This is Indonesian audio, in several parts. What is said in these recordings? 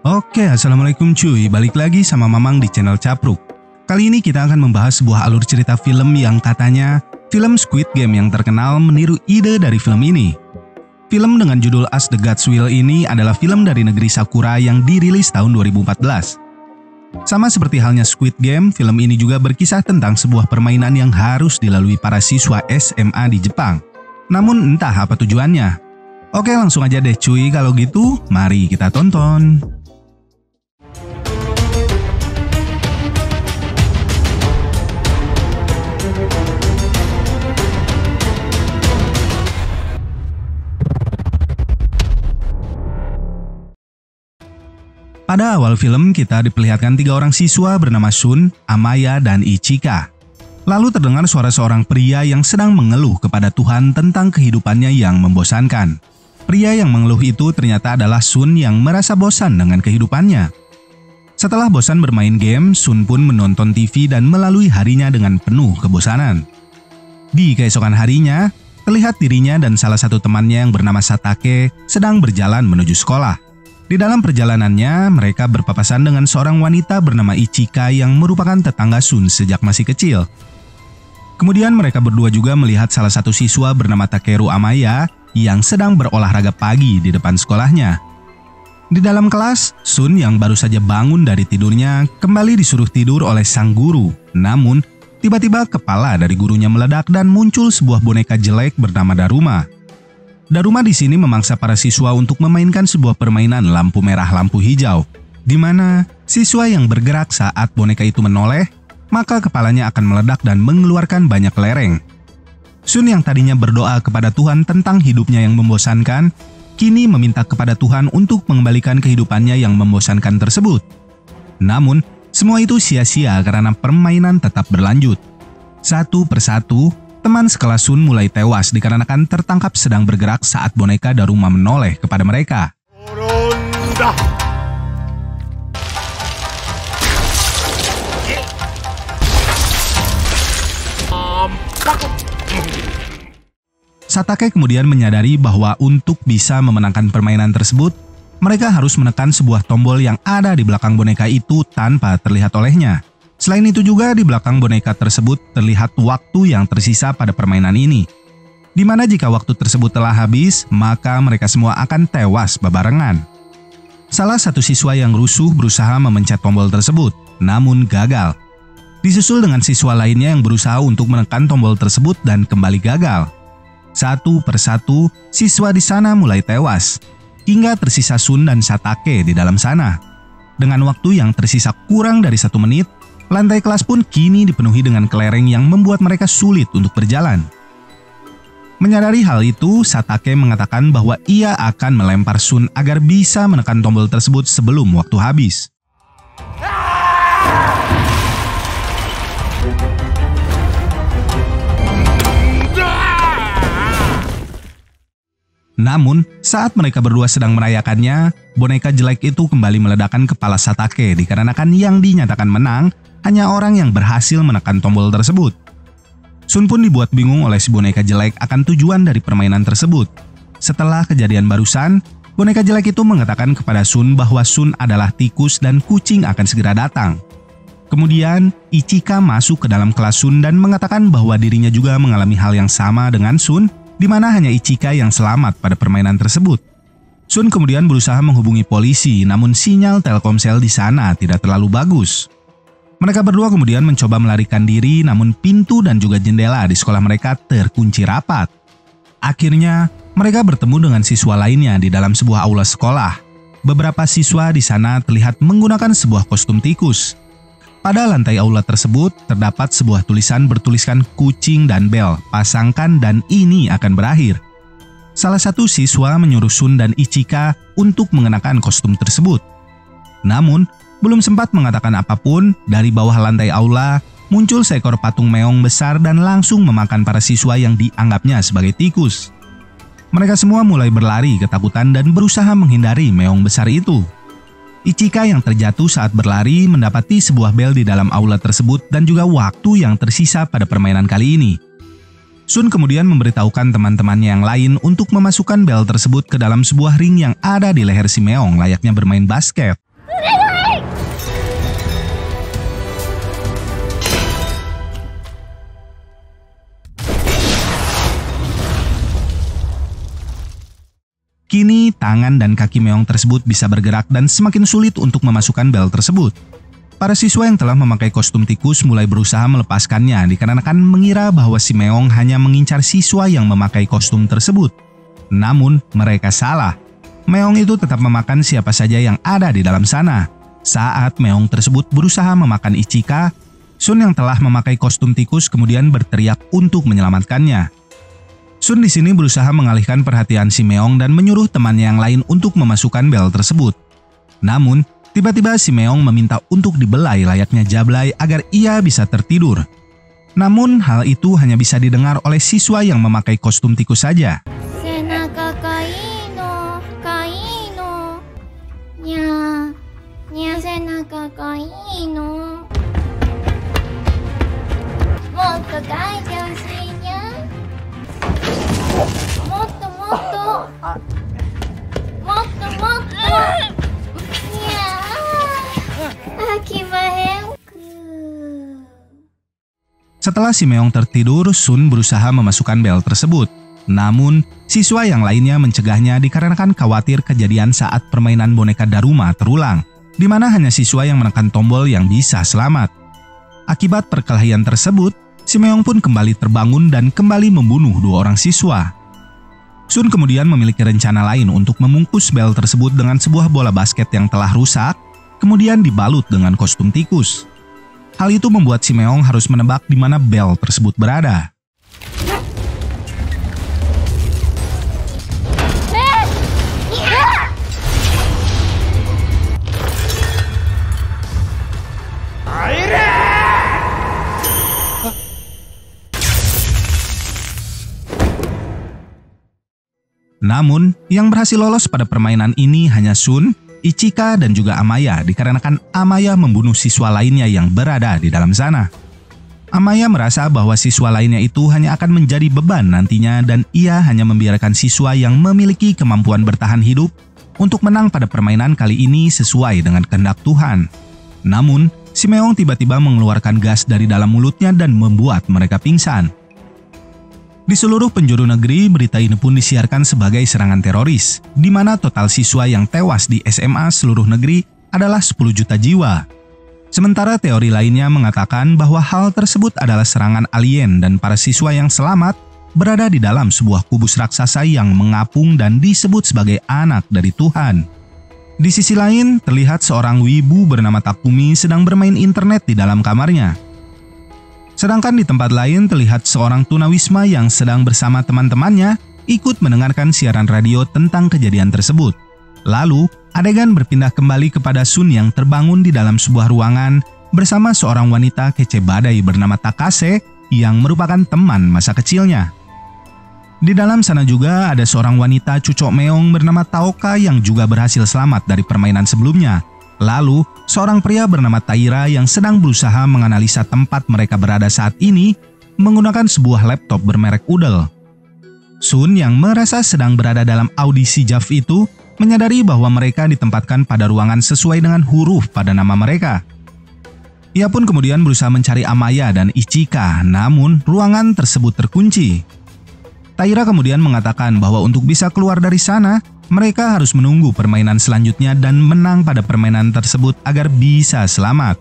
Oke, assalamualaikum cuy. Balik lagi sama Mamang di channel Capruk. Kali ini kita akan membahas sebuah alur cerita film yang katanya film Squid Game yang terkenal meniru ide dari film ini. Film dengan judul As the Gods Will ini adalah film dari negeri Sakura yang dirilis tahun 2014. Sama seperti halnya Squid Game, film ini juga berkisah tentang sebuah permainan yang harus dilalui para siswa SMA di Jepang. Namun entah apa tujuannya. Oke, langsung aja deh cuy, kalau gitu mari kita tonton. Pada awal film, kita diperlihatkan 3 orang siswa bernama Sun, Amaya, dan Ichika. Lalu terdengar suara seorang pria yang sedang mengeluh kepada Tuhan tentang kehidupannya yang membosankan. Pria yang mengeluh itu ternyata adalah Sun yang merasa bosan dengan kehidupannya. Setelah bosan bermain game, Sun pun menonton TV dan melalui harinya dengan penuh kebosanan. Di keesokan harinya, terlihat dirinya dan salah satu temannya yang bernama Satake sedang berjalan menuju sekolah. Di dalam perjalanannya, mereka berpapasan dengan seorang wanita bernama Ichika yang merupakan tetangga Sun sejak masih kecil. Kemudian mereka berdua juga melihat salah satu siswa bernama Takeru Amaya yang sedang berolahraga pagi di depan sekolahnya. Di dalam kelas, Sun yang baru saja bangun dari tidurnya kembali disuruh tidur oleh sang guru. Namun, tiba-tiba kepala dari gurunya meledak dan muncul sebuah boneka jelek bernama Daruma. Daruma di sini memangsa para siswa untuk memainkan sebuah permainan lampu merah lampu hijau, di mana siswa yang bergerak saat boneka itu menoleh, maka kepalanya akan meledak dan mengeluarkan banyak lereng. Sun yang tadinya berdoa kepada Tuhan tentang hidupnya yang membosankan, kini meminta kepada Tuhan untuk mengembalikan kehidupannya yang membosankan tersebut. Namun, semua itu sia-sia karena permainan tetap berlanjut. Satu persatu, teman sekelas Sun mulai tewas dikarenakan tertangkap sedang bergerak saat boneka Daruma menoleh kepada mereka. Satake kemudian menyadari bahwa untuk bisa memenangkan permainan tersebut, mereka harus menekan sebuah tombol yang ada di belakang boneka itu tanpa terlihat olehnya. Selain itu juga di belakang boneka tersebut terlihat waktu yang tersisa pada permainan ini. Di mana jika waktu tersebut telah habis, maka mereka semua akan tewas bebarengan. Salah satu siswa yang rusuh berusaha memencet tombol tersebut, namun gagal. Disusul dengan siswa lainnya yang berusaha untuk menekan tombol tersebut dan kembali gagal. Satu persatu, siswa di sana mulai tewas, hingga tersisa Sun dan Satake di dalam sana. Dengan waktu yang tersisa kurang dari 1 menit, lantai kelas pun kini dipenuhi dengan kelereng yang membuat mereka sulit untuk berjalan. Menyadari hal itu, Satake mengatakan bahwa ia akan melempar Sun agar bisa menekan tombol tersebut sebelum waktu habis. Namun, saat mereka berdua sedang merayakannya, boneka jelek itu kembali meledakkan kepala Satake dikarenakan yang dinyatakan menang hanya orang yang berhasil menekan tombol tersebut. Sun pun dibuat bingung oleh si boneka jelek akan tujuan dari permainan tersebut. Setelah kejadian barusan, boneka jelek itu mengatakan kepada Sun bahwa Sun adalah tikus dan kucing akan segera datang. Kemudian, Ichika masuk ke dalam kelas Sun dan mengatakan bahwa dirinya juga mengalami hal yang sama dengan Sun, di mana hanya Ichika yang selamat pada permainan tersebut. Sun kemudian berusaha menghubungi polisi, namun sinyal Telkomsel di sana tidak terlalu bagus. Mereka berdua kemudian mencoba melarikan diri, namun pintu dan juga jendela di sekolah mereka terkunci rapat. Akhirnya, mereka bertemu dengan siswa lainnya di dalam sebuah aula sekolah. Beberapa siswa di sana terlihat menggunakan sebuah kostum tikus. Pada lantai aula tersebut, terdapat sebuah tulisan bertuliskan kucing dan bel, pasangkan dan ini akan berakhir. Salah satu siswa menyuruh Sun dan Ichika untuk mengenakan kostum tersebut. Namun, belum sempat mengatakan apapun, dari bawah lantai aula, muncul seekor patung meong besar dan langsung memakan para siswa yang dianggapnya sebagai tikus. Mereka semua mulai berlari ketakutan dan berusaha menghindari meong besar itu. Ichika yang terjatuh saat berlari mendapati sebuah bel di dalam aula tersebut dan juga waktu yang tersisa pada permainan kali ini. Sun kemudian memberitahukan teman-temannya yang lain untuk memasukkan bel tersebut ke dalam sebuah ring yang ada di leher si meong layaknya bermain basket. tangan dan kaki Meong tersebut bisa bergerak dan semakin sulit untuk memasukkan bel tersebut. Para siswa yang telah memakai kostum tikus mulai berusaha melepaskannya dikarenakan mengira bahwa si Meong hanya mengincar siswa yang memakai kostum tersebut. Namun, mereka salah. Meong itu tetap memakan siapa saja yang ada di dalam sana. Saat Meong tersebut berusaha memakan Ichika, Sun yang telah memakai kostum tikus kemudian berteriak untuk menyelamatkannya. Sun di sini berusaha mengalihkan perhatian si Meong dan menyuruh temannya yang lain untuk memasukkan bel tersebut. Namun, tiba-tiba si Meong meminta untuk dibelai layaknya jablay agar ia bisa tertidur. Namun, hal itu hanya bisa didengar oleh siswa yang memakai kostum tikus saja. Setelah si Meong tertidur, Sun berusaha memasukkan bel tersebut. Namun, siswa yang lainnya mencegahnya dikarenakan khawatir kejadian saat permainan boneka Daruma terulang, di mana hanya siswa yang menekan tombol yang bisa selamat. Akibat perkelahian tersebut, si Meong pun kembali terbangun dan kembali membunuh 2 orang siswa. Sun kemudian memiliki rencana lain untuk membungkus bel tersebut dengan sebuah bola basket yang telah rusak, kemudian dibalut dengan kostum tikus. Hal itu membuat si Meong harus menebak di mana bel tersebut berada. Namun, yang berhasil lolos pada permainan ini hanya Sun, Ichika, dan juga Amaya dikarenakan Amaya membunuh siswa lainnya yang berada di dalam sana. Amaya merasa bahwa siswa lainnya itu hanya akan menjadi beban nantinya dan ia hanya membiarkan siswa yang memiliki kemampuan bertahan hidup untuk menang pada permainan kali ini sesuai dengan kehendak Tuhan. Namun, si Meong tiba-tiba mengeluarkan gas dari dalam mulutnya dan membuat mereka pingsan. Di seluruh penjuru negeri, berita ini pun disiarkan sebagai serangan teroris, di mana total siswa yang tewas di SMA seluruh negeri adalah 10 juta jiwa. Sementara teori lainnya mengatakan bahwa hal tersebut adalah serangan alien dan para siswa yang selamat berada di dalam sebuah kubus raksasa yang mengapung dan disebut sebagai anak dari Tuhan. Di sisi lain, terlihat seorang wibu bernama Takumi sedang bermain internet di dalam kamarnya. Sedangkan di tempat lain terlihat seorang tunawisma yang sedang bersama teman-temannya ikut mendengarkan siaran radio tentang kejadian tersebut. Lalu, adegan berpindah kembali kepada Sun yang terbangun di dalam sebuah ruangan bersama seorang wanita kece badai bernama Takase yang merupakan teman masa kecilnya. Di dalam sana juga ada seorang wanita cucok meong bernama Taoka yang juga berhasil selamat dari permainan sebelumnya. Lalu, seorang pria bernama Taira yang sedang berusaha menganalisa tempat mereka berada saat ini menggunakan sebuah laptop bermerek Udel. Sun yang merasa sedang berada dalam audisi JAV itu menyadari bahwa mereka ditempatkan pada ruangan sesuai dengan huruf pada nama mereka. Ia pun kemudian berusaha mencari Amaya dan Ichika, namun ruangan tersebut terkunci. Taira kemudian mengatakan bahwa untuk bisa keluar dari sana, mereka harus menunggu permainan selanjutnya dan menang pada permainan tersebut agar bisa selamat.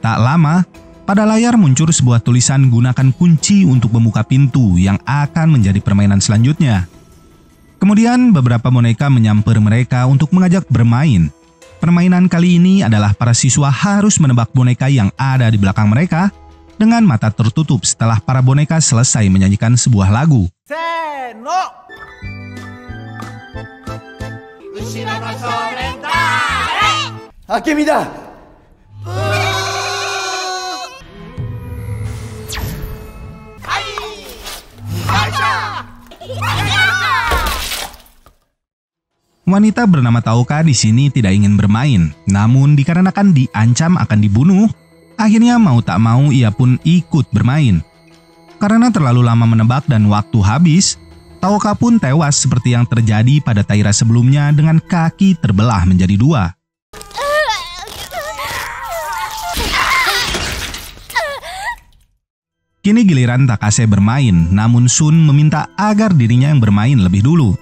Tak lama, pada layar muncul sebuah tulisan gunakan kunci untuk membuka pintu yang akan menjadi permainan selanjutnya. Kemudian beberapa boneka menyamper mereka untuk mengajak bermain. Permainan kali ini adalah para siswa harus menebak boneka yang ada di belakang mereka dengan mata tertutup setelah para boneka selesai menyanyikan sebuah lagu. Seno! Akemi da! Wanita bernama Taoka di sini tidak ingin bermain, namun dikarenakan diancam akan dibunuh, akhirnya mau tak mau ia pun ikut bermain. Karena terlalu lama menebak dan waktu habis, Taoka pun tewas seperti yang terjadi pada Taira sebelumnya dengan kaki terbelah menjadi 2. Kini giliran Takase bermain, namun Sun meminta agar dirinya yang bermain lebih dulu.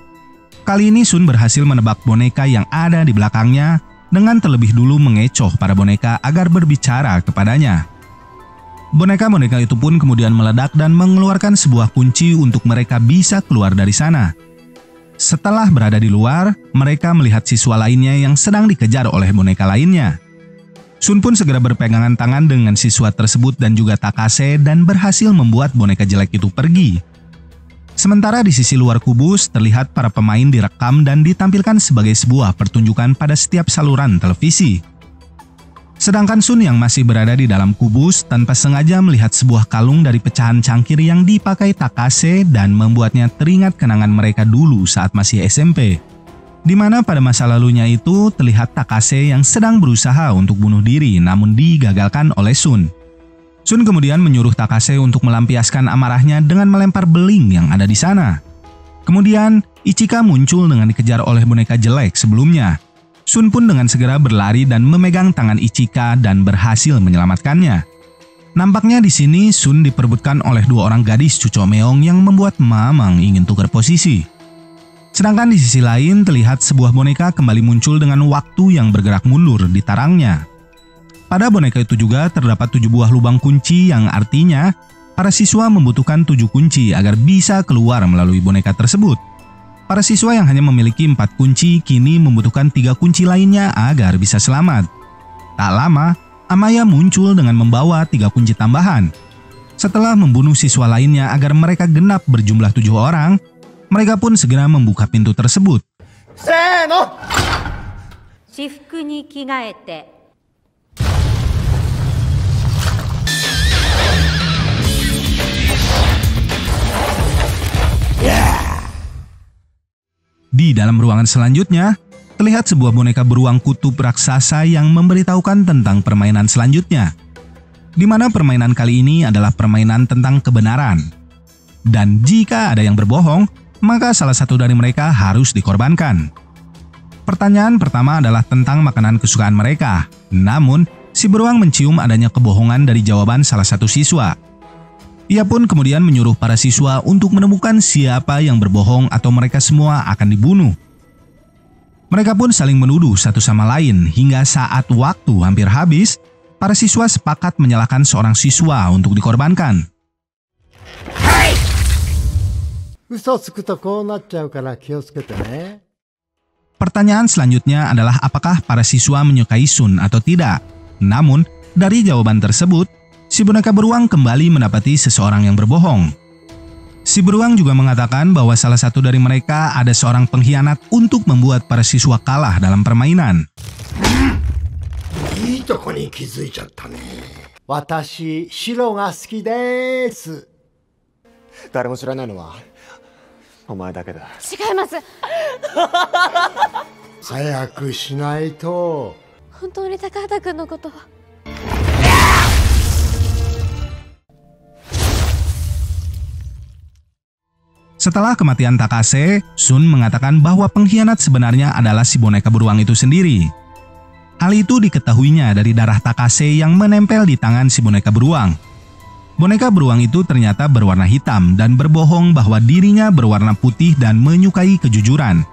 Kali ini Sun berhasil menebak boneka yang ada di belakangnya dengan terlebih dulu mengecoh para boneka agar berbicara kepadanya. Boneka-boneka itu pun kemudian meledak dan mengeluarkan sebuah kunci untuk mereka bisa keluar dari sana. Setelah berada di luar, mereka melihat siswa lainnya yang sedang dikejar oleh boneka lainnya. Sun pun segera berpegangan tangan dengan siswa tersebut dan juga Takase dan berhasil membuat boneka jelek itu pergi. Sementara di sisi luar kubus terlihat para pemain direkam dan ditampilkan sebagai sebuah pertunjukan pada setiap saluran televisi. Sedangkan Sun yang masih berada di dalam kubus tanpa sengaja melihat sebuah kalung dari pecahan cangkir yang dipakai Takase dan membuatnya teringat kenangan mereka dulu saat masih SMP. Di mana pada masa lalunya itu terlihat Takase yang sedang berusaha untuk bunuh diri namun digagalkan oleh Sun. Sun kemudian menyuruh Takase untuk melampiaskan amarahnya dengan melempar beling yang ada di sana. Kemudian Ichika muncul dengan dikejar oleh boneka jelek sebelumnya. Sun pun dengan segera berlari dan memegang tangan Ichika dan berhasil menyelamatkannya. Nampaknya di sini Sun diperebutkan oleh dua orang gadis cucomeong yang membuat Mamang ingin tukar posisi. Sedangkan di sisi lain terlihat sebuah boneka kembali muncul dengan waktu yang bergerak mundur di tarangnya. Pada boneka itu juga terdapat 7 buah lubang kunci yang artinya para siswa membutuhkan 7 kunci agar bisa keluar melalui boneka tersebut. Para siswa yang hanya memiliki 4 kunci kini membutuhkan 3 kunci lainnya agar bisa selamat. Tak lama, Amaya muncul dengan membawa 3 kunci tambahan. Setelah membunuh siswa lainnya agar mereka genap berjumlah 7 orang, mereka pun segera membuka pintu tersebut. Seno! Shifuku ni kigaete. Di dalam ruangan selanjutnya, terlihat sebuah boneka beruang kutub raksasa yang memberitahukan tentang permainan selanjutnya. Di mana permainan kali ini adalah permainan tentang kebenaran. Dan jika ada yang berbohong, maka salah satu dari mereka harus dikorbankan. Pertanyaan pertama adalah tentang makanan kesukaan mereka. Namun, si beruang mencium adanya kebohongan dari jawaban salah satu siswa. Ia pun kemudian menyuruh para siswa untuk menemukan siapa yang berbohong atau mereka semua akan dibunuh. Mereka pun saling menuduh satu sama lain hingga saat waktu hampir habis, para siswa sepakat menyalahkan seorang siswa untuk dikorbankan. Pertanyaan selanjutnya adalah apakah para siswa menyukai Sun atau tidak. Namun, dari jawaban tersebut, si boneka beruang kembali mendapati seseorang yang berbohong. Si beruang juga mengatakan bahwa salah satu dari mereka ada seorang pengkhianat untuk membuat para siswa kalah dalam permainan. Setelah kematian Takase, Sun mengatakan bahwa pengkhianat sebenarnya adalah si boneka beruang itu sendiri. Hal itu diketahuinya dari darah Takase yang menempel di tangan si boneka beruang. Boneka beruang itu ternyata berwarna hitam dan berbohong bahwa dirinya berwarna putih dan menyukai kejujuran.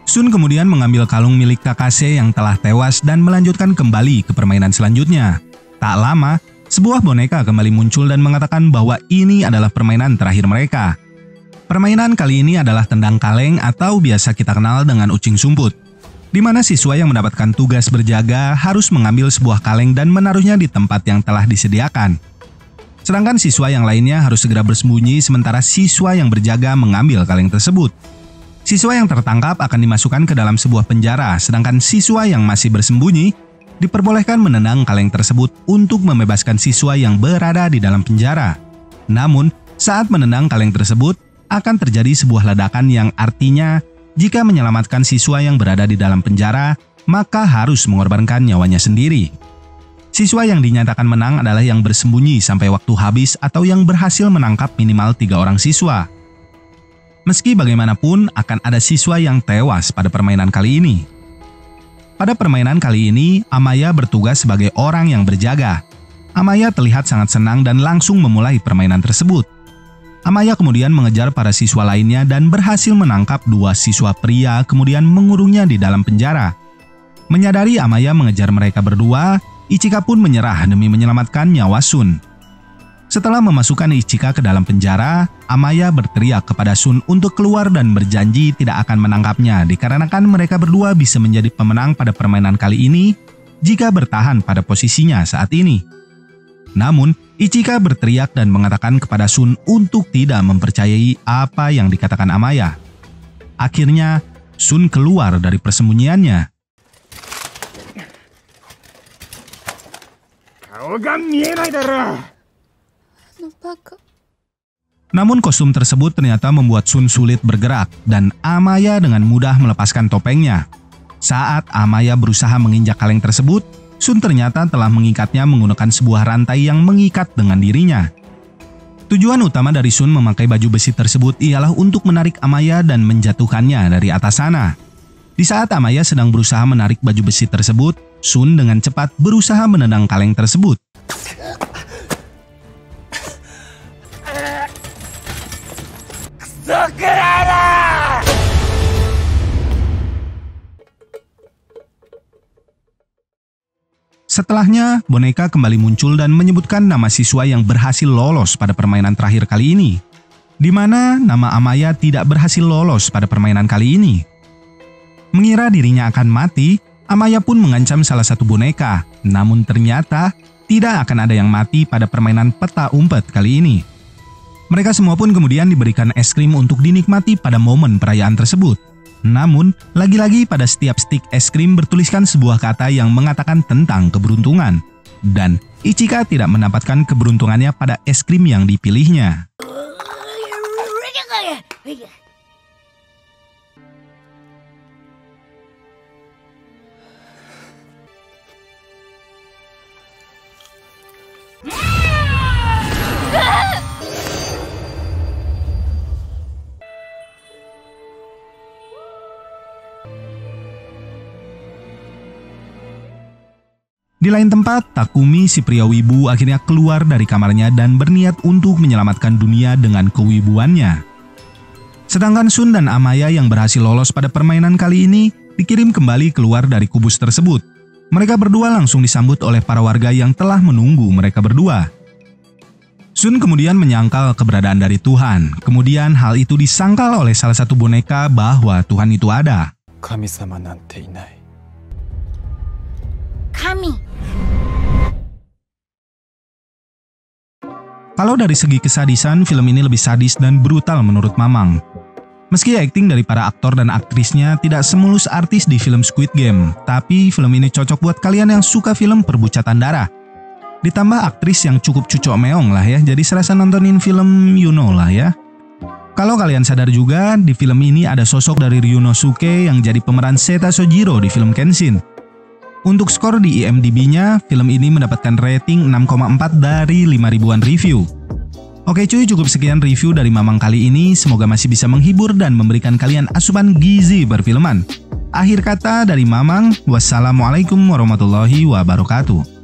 Sun kemudian mengambil kalung milik Takase yang telah tewas dan melanjutkan kembali ke permainan selanjutnya. Tak lama, sebuah boneka kembali muncul dan mengatakan bahwa ini adalah permainan terakhir mereka. Permainan kali ini adalah tendang kaleng atau biasa kita kenal dengan ucing sumput, di mana siswa yang mendapatkan tugas berjaga harus mengambil sebuah kaleng dan menaruhnya di tempat yang telah disediakan. Sedangkan siswa yang lainnya harus segera bersembunyi sementara siswa yang berjaga mengambil kaleng tersebut. Siswa yang tertangkap akan dimasukkan ke dalam sebuah penjara, sedangkan siswa yang masih bersembunyi diperbolehkan menendang kaleng tersebut untuk membebaskan siswa yang berada di dalam penjara. Namun, saat menendang kaleng tersebut, akan terjadi sebuah ledakan yang artinya jika menyelamatkan siswa yang berada di dalam penjara, maka harus mengorbankan nyawanya sendiri. Siswa yang dinyatakan menang adalah yang bersembunyi sampai waktu habis atau yang berhasil menangkap minimal 3 orang siswa. Meski bagaimanapun, akan ada siswa yang tewas pada permainan kali ini. Pada permainan kali ini, Amaya bertugas sebagai orang yang berjaga. Amaya terlihat sangat senang dan langsung memulai permainan tersebut. Amaya kemudian mengejar para siswa lainnya dan berhasil menangkap 2 siswa pria kemudian mengurungnya di dalam penjara. Menyadari Amaya mengejar mereka berdua, Ichika pun menyerah demi menyelamatkan nyawa Sun. Setelah memasukkan Ichika ke dalam penjara, Amaya berteriak kepada Sun untuk keluar dan berjanji tidak akan menangkapnya dikarenakan mereka berdua bisa menjadi pemenang pada permainan kali ini jika bertahan pada posisinya saat ini. Namun, Ichika berteriak dan mengatakan kepada Sun untuk tidak mempercayai apa yang dikatakan Amaya. Akhirnya, Sun keluar dari persembunyiannya. Namun kostum tersebut ternyata membuat Sun sulit bergerak dan Amaya dengan mudah melepaskan topengnya. Saat Amaya berusaha menginjak kaleng tersebut, Sun ternyata telah mengikatnya menggunakan sebuah rantai yang mengikat dengan dirinya. Tujuan utama dari Sun memakai baju besi tersebut ialah untuk menarik Amaya dan menjatuhkannya dari atas sana. Di saat Amaya sedang berusaha menarik baju besi tersebut, Sun dengan cepat berusaha menendang kaleng tersebut. Setelahnya, boneka kembali muncul dan menyebutkan nama siswa yang berhasil lolos pada permainan terakhir kali ini, di mana nama Amaya tidak berhasil lolos pada permainan kali ini. Mengira dirinya akan mati, Amaya pun mengancam salah satu boneka, namun ternyata tidak akan ada yang mati pada permainan peta umpet kali ini. Mereka semua pun kemudian diberikan es krim untuk dinikmati pada momen perayaan tersebut. Namun, lagi-lagi pada setiap stik es krim bertuliskan sebuah kata yang mengatakan tentang keberuntungan. Dan Ichika tidak mendapatkan keberuntungannya pada es krim yang dipilihnya. Di lain tempat, Takumi, si pria wibu, akhirnya keluar dari kamarnya dan berniat untuk menyelamatkan dunia dengan kewibuannya. Sedangkan Sun dan Amaya yang berhasil lolos pada permainan kali ini dikirim kembali keluar dari kubus tersebut. Mereka berdua langsung disambut oleh para warga yang telah menunggu mereka berdua. Sun kemudian menyangkal keberadaan dari Tuhan. Kemudian hal itu disangkal oleh salah satu boneka bahwa Tuhan itu ada. Kami-sama nante inai. Kami. Kalau dari segi kesadisan, film ini lebih sadis dan brutal menurut Mamang. Meski akting dari para aktor dan aktrisnya tidak semulus artis di film Squid Game, tapi film ini cocok buat kalian yang suka film perbucatan darah. Ditambah aktris yang cukup cucok meong lah ya, jadi serasa nontonin film Yuno lah ya. Kalau kalian sadar juga, di film ini ada sosok dari Ryunosuke yang jadi pemeran Seta Sojiro di film Kenshin. Untuk skor di IMDb-nya, film ini mendapatkan rating 6,4 dari 5.000-an review. Oke cuy, cukup sekian review dari Mamang kali ini. Semoga masih bisa menghibur dan memberikan kalian asupan gizi perfilman. Akhir kata dari Mamang, wassalamualaikum warahmatullahi wabarakatuh.